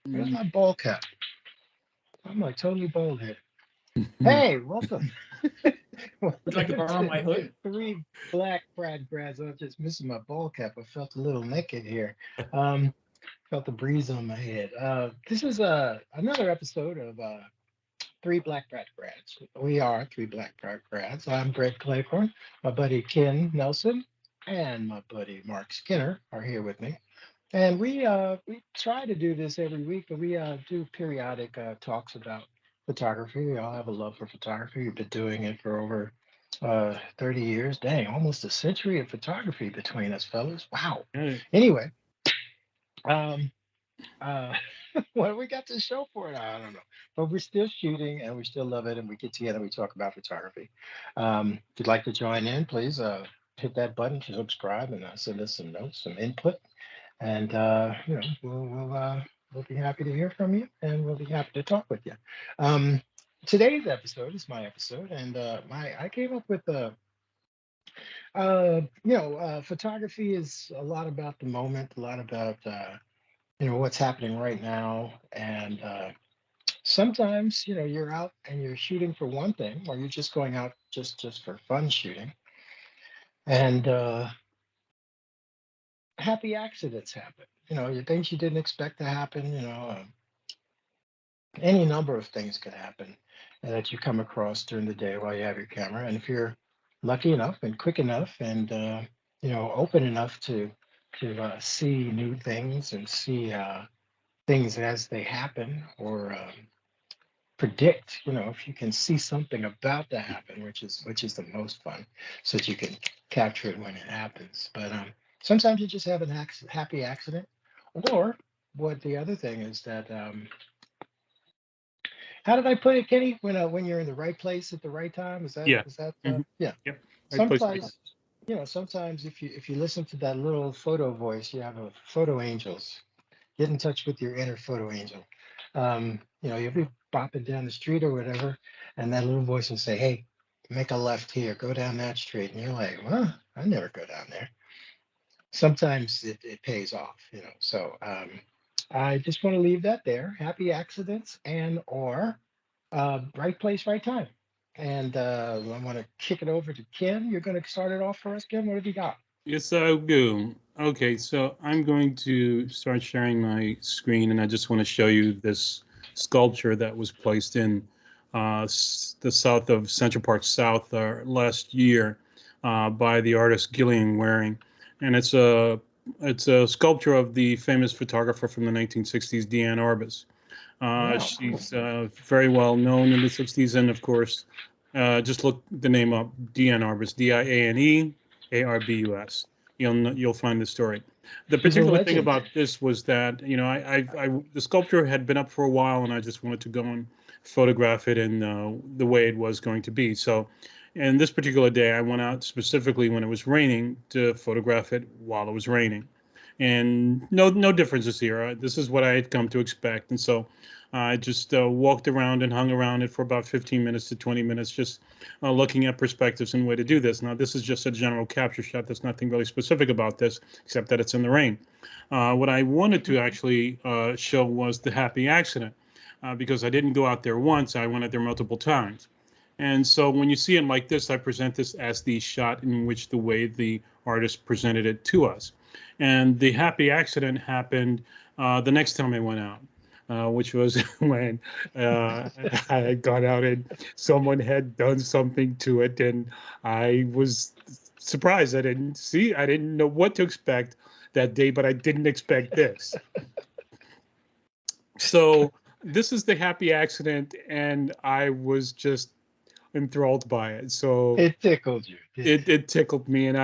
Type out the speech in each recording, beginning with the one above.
Where's Mm. my ball cap? I'm like totally bald head. Hey, welcome. Would you like to Welcome borrow to my hood? three black pride grads. I'm just missing my ball cap. I felt a little naked here. Um, felt the breeze on my head. This is another episode of Three Black Pride Grads. We are Three Black Pride Grads. I'm Greg Claiborne. My buddy Ken Nelson and my buddy Mark Skinner are here with me. And we try to do this every week, but we do periodic talks about photography. We all have a love for photography. We've been doing it for over 30 years. Dang, almost a century of photography between us, fellas. Wow. Yeah. Anyway, um, uh, what do we got to show for it? I don't know. But we're still shooting and we still love it. And we get together, we talk about photography. If you'd like to join in, please hit that button to subscribe and send us some notes, some input. And we'll be happy to hear from you, and we'll be happy to talk with you. Um, Today's episode is my episode, and my I came up with photography is a lot about the moment, a lot about what's happening right now, and sometimes you're out and you're shooting for one thing, or you're just going out just for fun shooting, and happy accidents happen. Things you didn't expect to happen. Any number of things could happen that you come across during the day while you have your camera. And if you're lucky enough and quick enough and open enough to see new things and see things as they happen or predict, if you can see something about to happen, which is the most fun, so that you can capture it when it happens. But sometimes you just have an happy accident, or what the other thing is that how did I put it, Kenny? When you're in the right place at the right time, Yeah. is that Hmm. yeah? Yep. Right place, right time. Sometimes sometimes if you listen to that little photo voice, you have a photo angels. Get in touch with your inner photo angel. You'll be bopping down the street or whatever, and that little voice will say, "Hey, make a left here. Go down that street." And you're like, "Well, I never go down there." Sometimes it pays off. So I just want to leave that there. Happy accidents and or right place, right time. And I want to kick it over to Ken. You're going to start it off for us, Ken. What have you got? Yes, I do. Okay, so I'm going to start sharing my screen, and I just want to show you this sculpture that was placed in the south of Central Park South last year by the artist Gillian Waring, and it's a sculpture of the famous photographer from the 1960s, Diane Arbus. Wow, cool. She's very well known in the 60s, and of course, just look the name up, Diane Arbus, Dianearbus. You'll find the story. The She's a particular thing legend. about this was that the sculpture had been up for a while, and I just wanted to go and photograph it in the way it was going to be. So, and this particular day, I went out specifically when it was raining to photograph it while it was raining, and no differences here. This is what I had come to expect, and so I just walked around and hung around it for about 15 minutes to 20 minutes, just looking at perspectives and way to do this. Now, this is just a general capture shot. There's nothing really specific about this, except that it's in the rain. What I wanted to actually show was the happy accident, because I didn't go out there once. I went out there multiple times. And so when you see it like this, I present this as the shot in which the way the artist presented it to us. And the happy accident happened the next time I went out, which was when I had gone out and someone had done something to it, and I was surprised. I didn't know what to expect that day, but I didn't expect this. So this is the happy accident, and I was just enthralled by it. So It tickled you, didn't it tickled me, and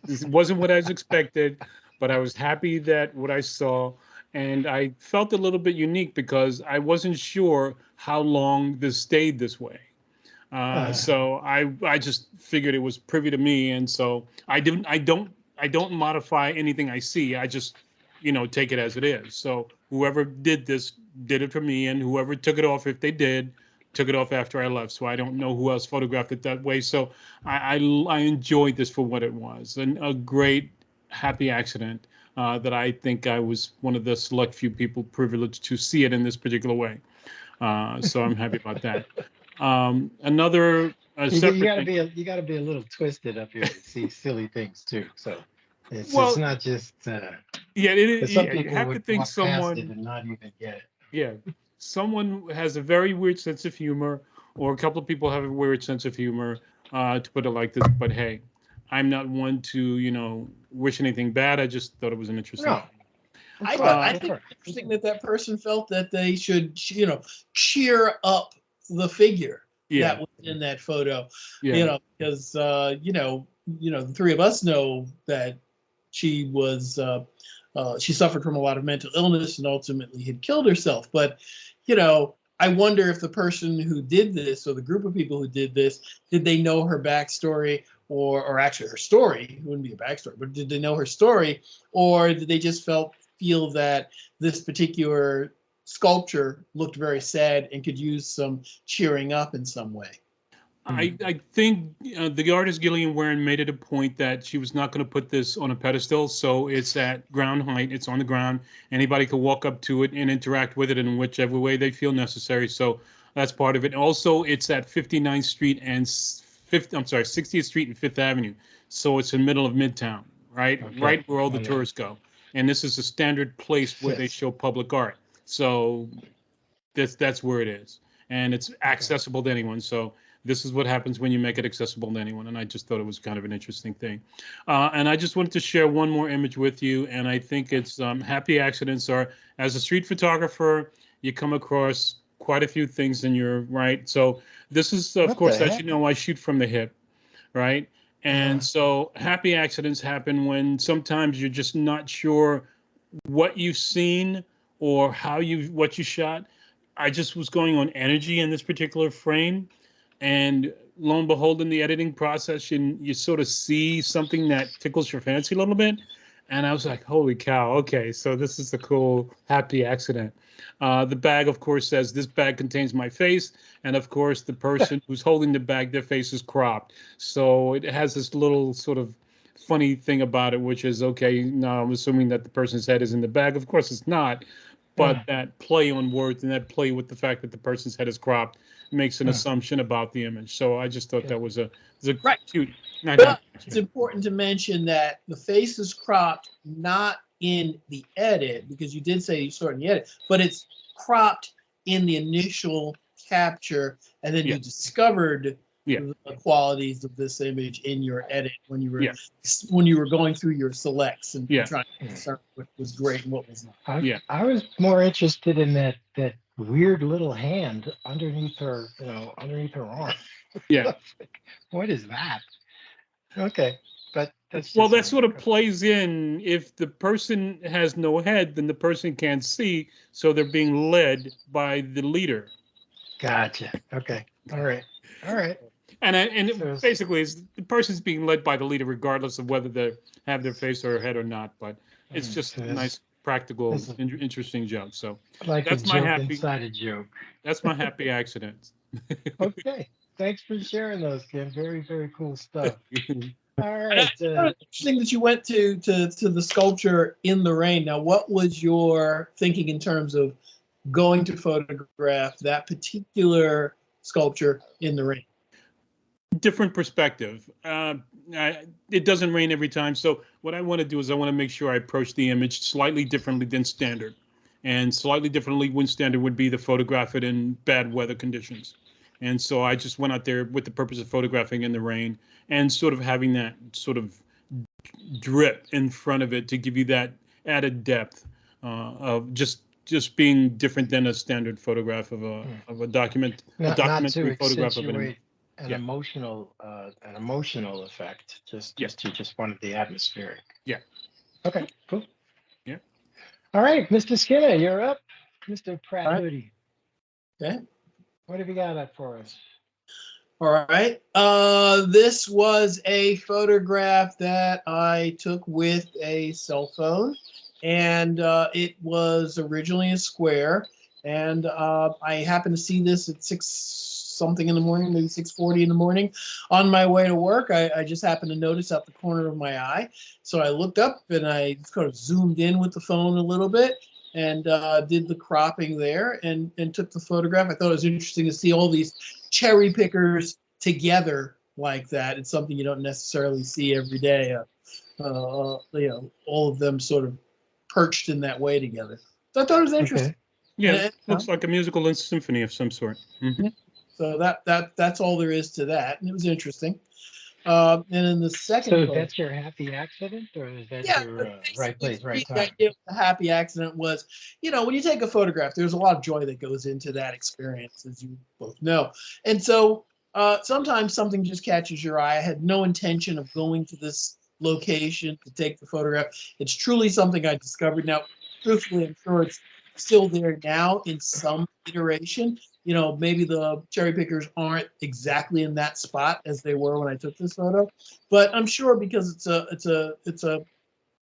it wasn't what I was expected, but I was happy that what I saw, and I felt a little bit unique because I wasn't sure how long this stayed this way. it? So I just figured it was privy to me, and so I don't modify anything I see. I just take it as it is. So whoever did this did it for me, and whoever took it off, if they did, took it off after I left. So I don't know who else photographed it that way. So I enjoyed this for what it was, and a great happy accident that I think I was one of the select few people privileged to see it in this particular way. So I'm happy about that. Another You separate gotta thing. be you gotta be a little twisted up here to see silly things too. So it's Well, not just yeah, because some yeah, you people have to would think walk past it someone, and not even get it. yeah, someone has a very weird sense of humor, or a couple of people have a weird sense of humor, to put it like this. But hey, I'm not one to, wish anything bad. I just thought it was an interesting No, thing. that's fine. Uh, I Go think for it. it's interesting that that person felt that they should, cheer up the figure yeah, that was in that photo, yeah, because the three of us know that she was she suffered from a lot of mental illness and ultimately had killed herself. But I wonder if the person who did this, or the group of people who did this, did they know her backstory, or actually her story? It wouldn't be a backstory, but did they know her story, or did they just feel that this particular sculpture looked very sad and could use some cheering up in some way? I think the artist Gillian Werin made it a point that she was not going to put this on a pedestal, so it's at ground height. It's on the ground. Anybody can walk up to it and interact with it in whichever way they feel necessary. So that's part of it. Also, it's at 59th Street and 60th Street and Fifth Avenue. So it's in the middle of Midtown, right? Okay. Right where all the Oh, yeah. tourists go. And this is a standard place where they Fifth. show public art. So that's where it is, and it's accessible to anyone. So this is what happens when you make it accessible to anyone. And I just thought it was kind of an interesting thing. And I just wanted to share one more image with you, and I think it's happy accidents are, as a street photographer, you come across quite a few things in your right. So this is, of What the course, as you heck? know, I shoot from the hip, right? Uh, And so happy accidents happen when sometimes you're just not sure what you've seen or what you shot. I just was going on energy in this particular frame, and lo and behold, in the editing process, you sort of see something that tickles your fancy a little bit, and I was like, "Holy cow! Okay, so this is a cool happy accident." The bag, of course, says this bag contains my face, and of course, the person who's holding the bag, their face is cropped, so it has this little sort of funny thing about it, which is okay. Now I'm assuming that the person's head is in the bag. Of course, it's not, but that play on words and that play with the fact that the person's head is cropped makes an assumption about the image. So I just thought okay. that was a Right. cute, not But happy it's accident. important to mention that the face is cropped not in the edit, because you did say you saw it in the edit, but it's cropped in the initial capture, and then Yeah, you discovered yeah, the qualities of this image in your edit when you yeah, were going through your selects and yeah, trying to discern what was great and what was not. I yeah, I was more interested in that weird little hand underneath her, underneath her arm. yeah. What is that? Okay, but that's Well, just that me. sort of plays in. If the person has no head, then the person can't see, so they're being led by the leader. Gotcha. Okay. All right. All right. And So it basically is the person's being led by the leader, regardless of whether they have their face or head or not. But it's just so a nice, practical, this is interesting joke. So like a that's my joke happy. inside a joke. That's my happy accident. Okay. Thanks for sharing those, Kim. Very, very cool stuff. All And I right. thought it interesting that you went to the sculpture in the rain. Now, what was your thinking in terms of going to photograph that particular sculpture in the rain? Different perspective. It doesn't rain every time, so what I want to do is I want to make sure I approach the image slightly differently than standard, and slightly differently when standard would be to photograph it in bad weather conditions. And so I just went out there with the purpose of photographing in the rain and sort of having that sort of drip in front of it to give you that added depth of just being different than a standard photograph of a not to documentary photograph of an. accentuate Yeah, an emotional effect. yeah, You just wanted the atmospheric. yeah, Okay. Cool. yeah. All right, Mr. Skinner, you're up. Mr. Pratt All right. Hoodie, Okay. what have you got up for us? All right. This was a photograph that I took with a cell phone, and it was originally a square. And I happened to see this at something in the morning, maybe 6:40 in the morning. On my way to work, I just happened to notice out the corner of my eye. So I looked up and I kind of zoomed in with the phone a little bit and did the cropping there and took the photograph. I thought it was interesting to see all these cherry pickers together like that. It's something you don't necessarily see every day. All of them sort of perched in that way together. So I thought it was interesting. Okay. Yeah, And, looks like a musical symphony of some sort. Mhm. so that's all there is to that, and it was interesting. And then the second So photo, that's your happy accident, or is that yeah, your right basically place, for right me, the time? idea of the happy accident was, when you take a photograph, there's a lot of joy that goes into that experience, as you both know. And so sometimes something just catches your eye. I had no intention of going to this location to take the photograph. It's truly something I discovered. Now, truthfully, I'm sure it's still there now in some iteration. Maybe the cherry pickers aren't exactly in that spot as they were when I took this photo, but I'm sure because it's a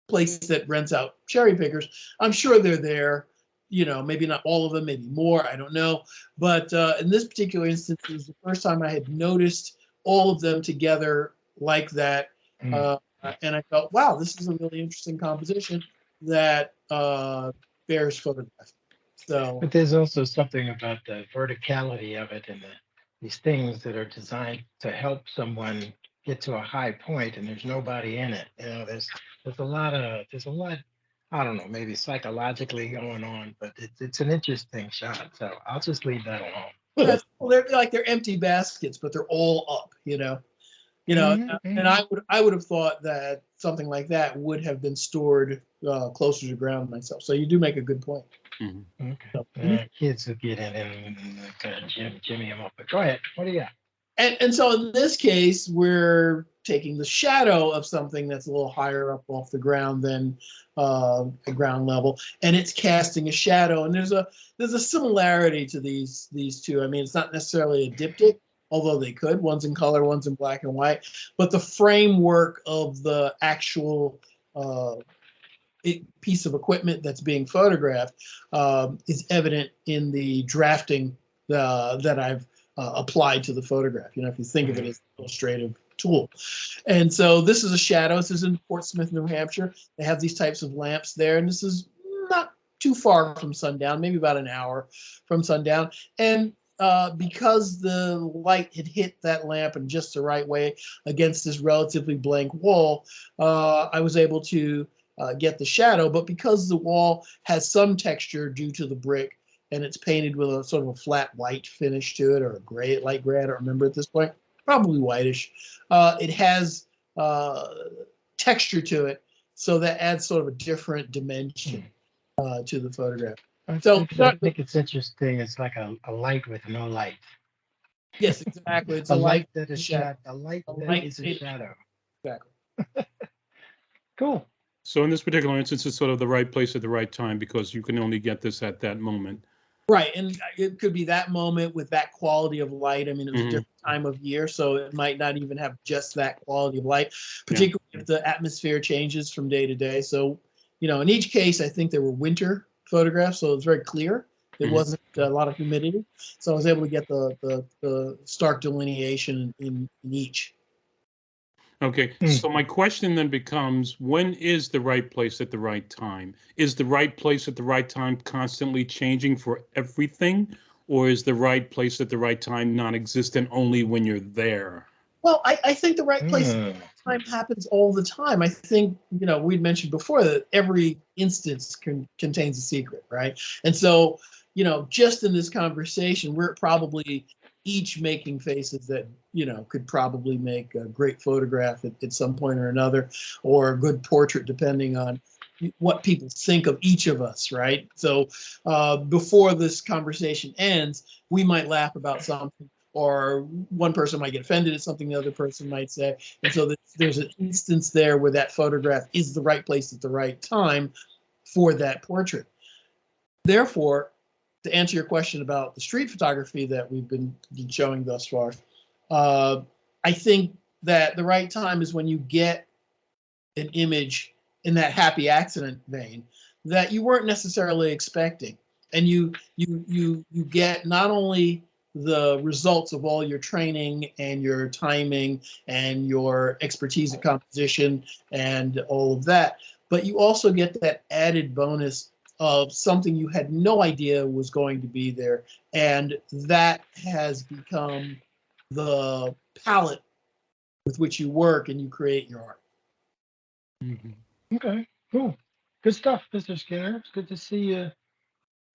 place that rents out cherry pickers, I'm sure they're there. Maybe not all of them, maybe more. I don't know. But in this particular instance, it was the first time I had noticed all of them together like that, Mm. and I felt, wow, this is a really interesting composition that bears photograph. So. But there's also something about the verticality of it and these things that are designed to help someone get to a high point, and there's nobody in it. There's a lot. I don't know, maybe psychologically going on, but it's an interesting shot. So I'll just leave that alone. Well, they're empty baskets, but they're all up. Mhm, And mhm. I would have thought that something like that would have been stored closer to ground myself. So you do make a good point. Mhm. Okay. So, Kids will get in and jimmy them up. But go ahead. What do you got? and so in this case, we're taking the shadow of something that's a little higher up off the ground than the ground level, and it's casting a shadow. And there's a similarity to these two. I mean, it's not necessarily a diptych, although they could. One's in color, one's in black and white. But the framework of the actual piece of equipment that's being photographed is evident in the drafting that I've applied to the photograph. If you think of it as an illustrative tool. And so this is a shadow. This is in Portsmouth, New Hampshire. They have these types of lamps there, and this is not too far from sundown, maybe about an hour from sundown. And because the light had hit that lamp in just the right way against this relatively blank wall, I was able to get the shadow. But because the wall has some texture due to the brick, and it's painted with a sort of a flat white finish to it, or a gray, light gray, I don't remember at this point, probably whitish. It has texture to it, so that adds sort of a different dimension to the photograph. So, I think it's interesting. It's like a light with no light. yes, exactly. It's A a light light that is shadow. a light A that light is a shadow. Exactly. Cool. So in this particular instance, it's sort of the right place at the right time because you can only get this at that moment. Right, and it could be that moment with that quality of light. I mean, it was a Mhm. different time of year, so it might not even have just that quality of light, Yeah. particularly if the atmosphere changes from day to day. So, in each case, I think there were winter photographs, so it was very clear. It Mhm. wasn't a lot of humidity, so I was able to get the stark delineation in each. Okay, so my question then becomes, when is the right place at the right time? Is the right place at the right time constantly changing for everything? Or is the right place at the right time non-existent only when you're there? Well, I think the right place Mm. time happens all the time. I think, we'd mentioned before that every instance contains a secret, right? And so, just in this conversation, we're probably each making faces that, could probably make a great photograph at some point or another, or a good portrait, depending on what people think of each of us, right? So before this conversation ends, we might laugh about something, or one person might get offended at something the other person might say. And so there's an instance there where that photograph is the right place at the right time for that portrait. Therefore, to answer your question about the street photography that we've been showing thus far, I think that the right time is when you get an image in that happy accident vein that you weren't necessarily expecting, and you get not only the results of all your training and your timing and your expertise in composition and all of that. But you also get that added bonus of something you had no idea was going to be there. And that has become the palette with which you work and you create your art. Okay, cool. Good stuff, Mr. Skinner. It's good to see you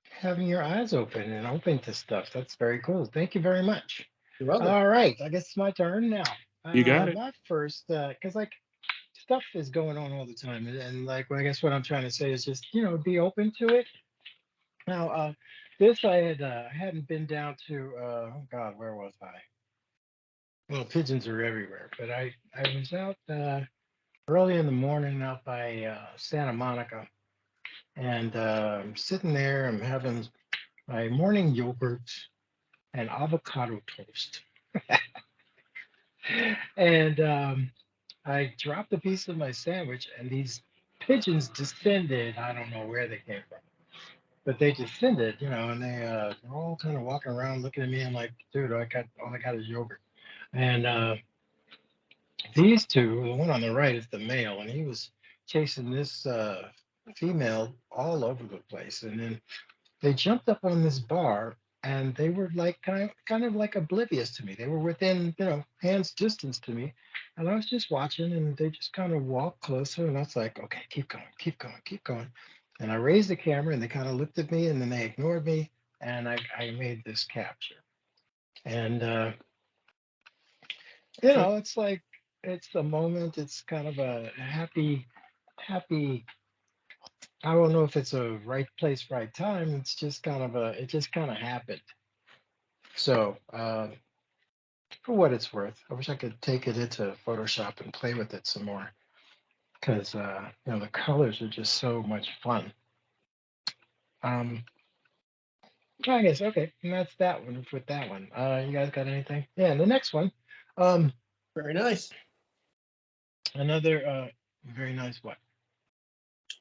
having your eyes open and open to stuff. That's very cool. Thank you very much. You're welcome. All right, I guess it's my turn now. You got it. My first, because like stuff is going on all the time, and like well, I guess what I'm trying to say is just be open to it. Now, this I hadn't been down to. Oh God, where was I? Well, pigeons are everywhere, but I was out early in the morning out by Santa Monica, and I'm sitting there. I'm having my morning yogurt and avocado toast, and I dropped a piece of my sandwich, and these pigeons descended. I don't know where they came from, but they descended, and they're all kind of walking around looking at me. I'm like, dude, all I got is yogurt. And these two, the one on the right is the male, and he was chasing this female all over the place. And then they jumped up on this bar, and they were like kind of like oblivious to me. They were within, hands distance to me, and I was just watching, and they just kind of walked closer, and I was like, okay, keep going, keep going, keep going. And I raised the camera, and they kind of looked at me, and then they ignored me, and I made this capture. And it's like it's a moment. It's kind of a happy. I don't know if it's a right place, right time. It's just kind of it just kind of happened. So, for what it's worth, I wish I could take it into Photoshop and play with it some more because, the colors are just so much fun. Um, I guess, okay, and that's that one with that one. You guys got anything? Yeah, and the next one, um, Very nice. another very nice what?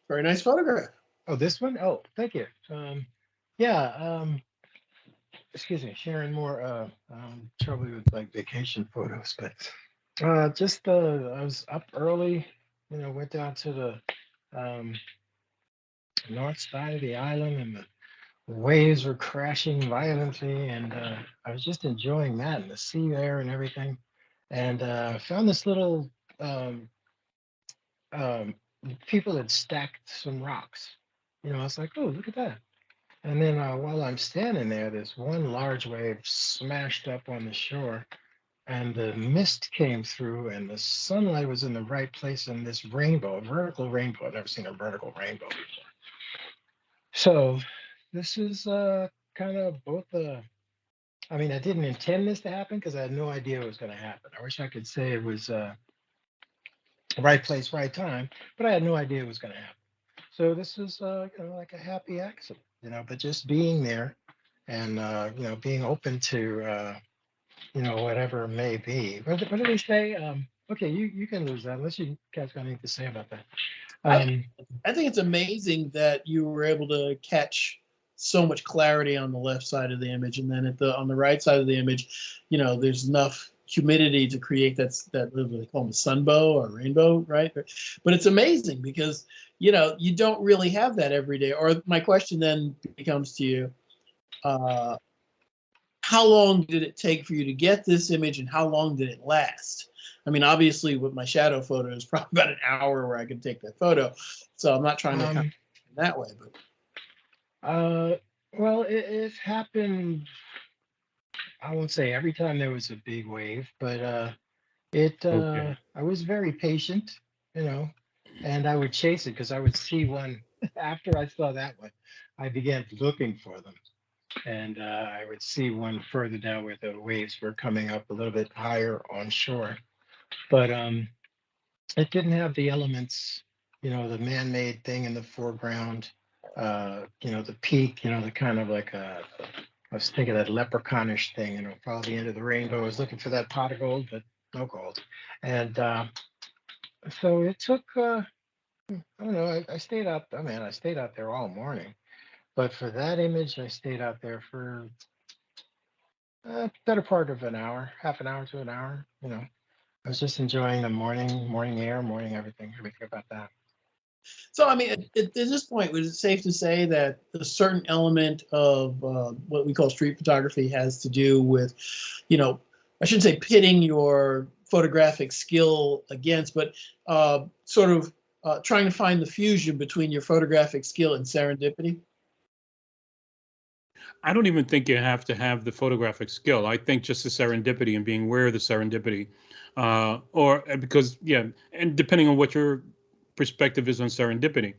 Very nice photograph. Oh, this one? Oh, thank you. Yeah, excuse me, sharing more trouble with like vacation photos, but just I was up early, went down to the um, north side of the island, and the waves were crashing violently, and I was just enjoying that and the sea air and everything, and found this little um, um, people had stacked some rocks. I was like, oh, look at that. And then while I'm standing there, this one large wave smashed up on the shore, and the mist came through, and the sunlight was in the right place, and this rainbow, a vertical rainbow. I've never seen a vertical rainbow before. So this is kind of both I mean, I didn't intend this to happen because I had no idea it was going to happen. I wish I could say it was right place, right time, but I had no idea it was going to happen. So this is like a happy accident, but just being there and being open to whatever it may be. What do they say? Okay, you can lose that unless you guys got anything to say about that. I think it's amazing that you were able to catch so much clarity on the left side of the image, and then on the right side of the image, there's enough humidity to create that what do they call them, a sunbow or rainbow, right? But it's amazing because you don't really have that every day. Or my question then becomes to you, how long did it take for you to get this image, and how long did it last? I mean, obviously, with my shadow photo, it's probably about an hour where I could take that photo. So I'm not trying to count that way, but well, it happened. I won't say every time there was a big wave, but Okay. I was very patient, and I would chase it because I would see one after I saw that one. I began looking for them, and I would see one further down where the waves were coming up a little bit higher on shore, but it didn't have the elements, the man-made thing in the foreground, the peak, the kind of like I was thinking that leprechaunish thing, follow the end of the rainbow. I was looking for that pot of gold, but no gold. And so it took, I don't know, I stayed out, I stayed out there all morning. But for that image, I stayed out there for Better part of an hour, half an hour to an hour. I was just enjoying the morning air, morning everything about that. So, I mean, at this point, was it safe to say that a certain element of what we call street photography has to do with, I shouldn't say pitting your photographic skill against, but sort of trying to find the fusion between your photographic skill and serendipity? I don't even think you have to have the photographic skill. I think just the serendipity and being aware of the serendipity, or because yeah, and depending on what your perspective is on serendipity,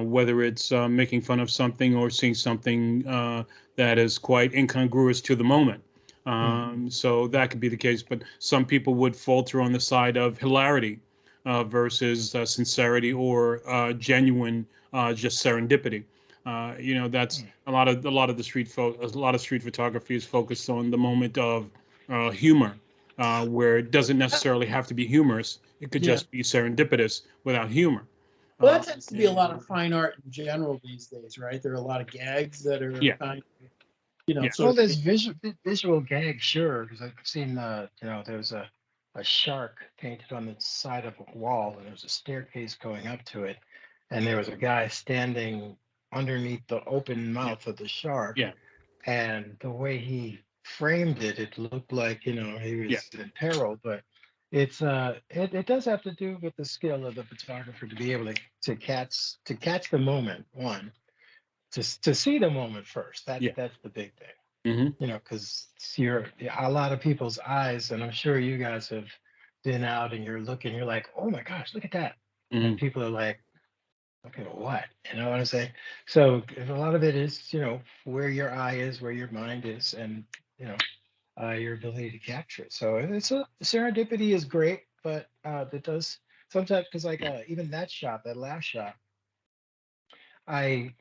whether it's making fun of something or seeing something that is quite incongruous to the moment. So that could be the case, but some people would falter on the side of hilarity versus sincerity or genuine just serendipity. That's a lot of street photography is focused on the moment of humor, where it doesn't necessarily have to be humorous. It could Yeah. just be serendipitous without humor. Well, that tends to be a lot of And fine art in general these days, right? There are a lot of gags that are yeah, kind of, yeah, sort Well, of. there's visual gag, sure, because I've seen, there's a shark painted on the side of a wall, and there's a staircase going up to it, and there was a guy standing underneath the open yeah, mouth of the shark, yeah, and the way he framed it, it looked like, he yeah, was in peril, but it does have to do with the skill of the photographer to be able to catch the moment, one, to see the moment first. That's yeah. that's the big thing, Hmm. because you're a lot of people's eyes, and I'm sure you guys have been out and you're looking, you're like, oh my gosh, look at that. Hmm. And people are like, okay, what? You know what I'm saying? So if a lot of it is, where your eye is, where your mind is, and, you know, your ability to capture it. So serendipity is great, but it does sometimes, because like even that last shot, I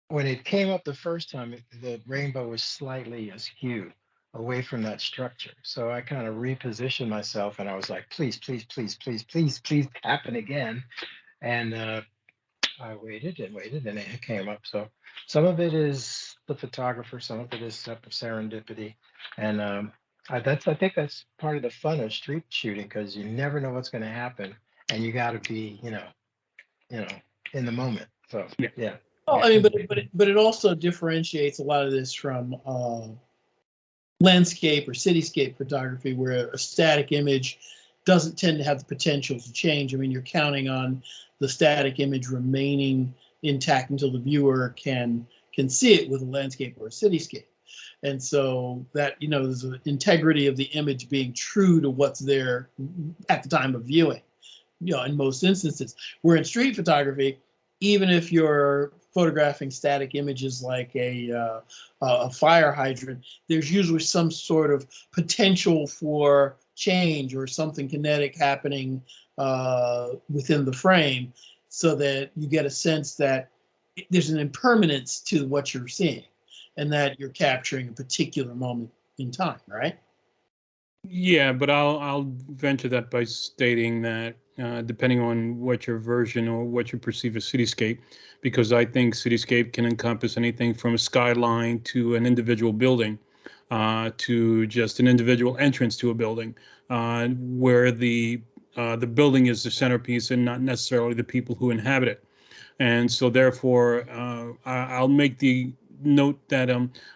when it came up the first time, the rainbow was slightly askew away from that structure. So I kind of repositioned myself, and I was like, please, please, please, please, please, please happen again. And I waited and waited, and it came up. So some of it is the photographer, some of it is serendipity, and I think that's part of the fun of street shooting, because you never know what's going to happen, and you got to be, you know, in the moment. So Yeah. yeah, Well, yeah. I mean, but it also differentiates a lot of this from landscape or cityscape photography, where a static image doesn't tend to have the potential to change. I mean, you're counting on the static image remaining intact until the viewer can see it with a landscape or a cityscape. And so that, there's an integrity of the image being true to what's there at the time of viewing, in most instances. Where in street photography, even if you're photographing static images like a fire hydrant, there's usually some sort of potential for change or something kinetic happening within the frame, so that you get a sense that there's an impermanence to what you're seeing, and that you're capturing a particular moment in time, right? Yeah, but I'll venture that by stating that depending on what your version or what you perceive as cityscape, because I think cityscape can encompass anything from a skyline to an individual building, to just an individual entrance to a building, where the building is the centerpiece and not necessarily the people who inhabit it. And so therefore, I'll make the note that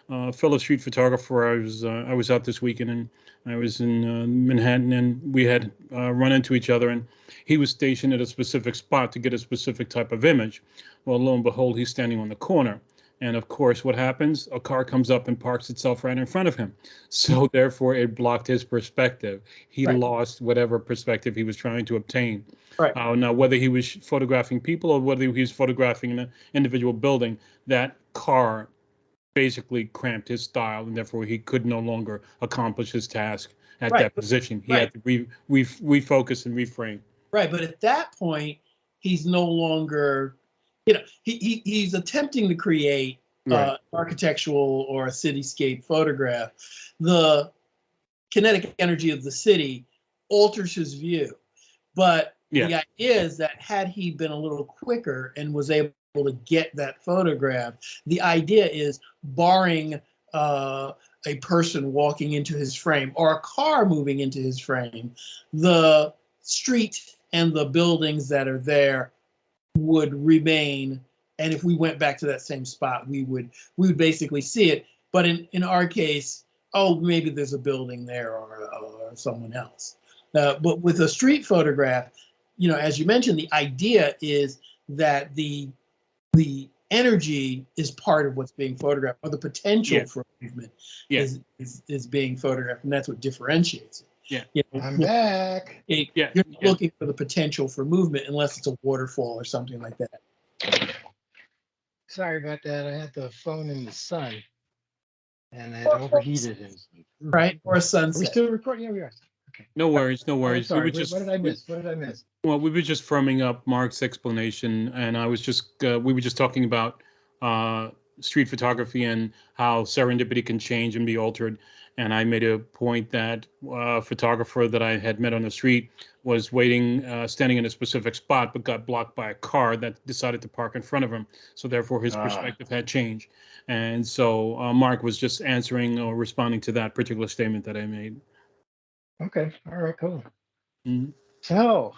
a fellow street photographer, I was out this weekend, and I was in Manhattan, and we had run into each other, and he was stationed at a specific spot to get a specific type of image. Well, lo and behold, he's standing on the corner. And of course, what happens? A car comes up and parks itself right in front of him. So therefore, it blocked his perspective. He Right. lost whatever perspective he was trying to obtain. Right. Now, whether he was photographing people or whether he was photographing an individual building, that car basically cramped his style, and therefore he could no longer accomplish his task at Right. that position. He Right. had to refocus and reframe. Right, but at that point, he's no longer, he's attempting to create Right. architectural or a cityscape photograph. The kinetic energy of the city alters his view, but Yeah. the idea is that had he been a little quicker and was able to get that photograph, the idea is barring a person walking into his frame or a car moving into his frame, the street and the buildings that are there would remain. And if we went back to that same spot, we would basically see it. But in our case, oh, maybe there's a building there or someone else. But with a street photograph, as you mentioned, the idea is that the energy is part of what's being photographed, or the potential for movement is being photographed, and that's what differentiates it. I'm back. You're not looking for the potential for movement unless it's a waterfall or something like that. Sorry about that. I had the phone in the sun, and it overheated. Right, or a Are we sunset. still recording? Yeah, we are. Okay. No worries, no Oh, worries. sorry. What did I miss? Well, we were just firming up Mark's explanation, and I was just we were just talking about street photography and how serendipity can change and be altered. And I made a point that a photographer that I had met on the street was waiting, standing in a specific spot, but got blocked by a car that decided to park in front of him. So therefore, his perspective had changed. And so Mark was just answering or responding to that particular statement that I made. Okay. All right. Cool. Mm-hmm. So,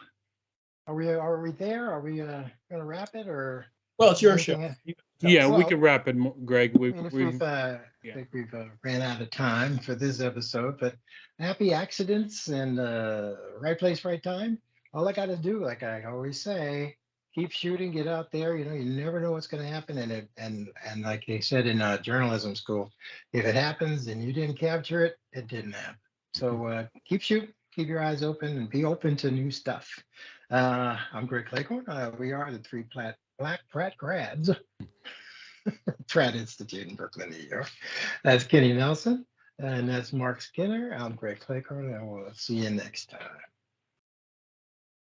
are we there? Are we gonna wrap it or? Well, it's your show. Yeah, we can wrap it, Greg. I think we've ran out of time for this episode, but happy accidents and right place, right time. All I got to do, like I always say, keep shooting, get out there. You never know what's going to happen, and like they said in journalism school, if it happens and you didn't capture it, it didn't happen. So keep shooting, keep your eyes open, and be open to new stuff. I'm Greg Claycorn. We are the three Black Pratt grads. Pratt Institute in Brooklyn, New York. That's Kenny Nelson, and that's Mark Skinner. I'm Greg Claycorn, and we'll see you next time.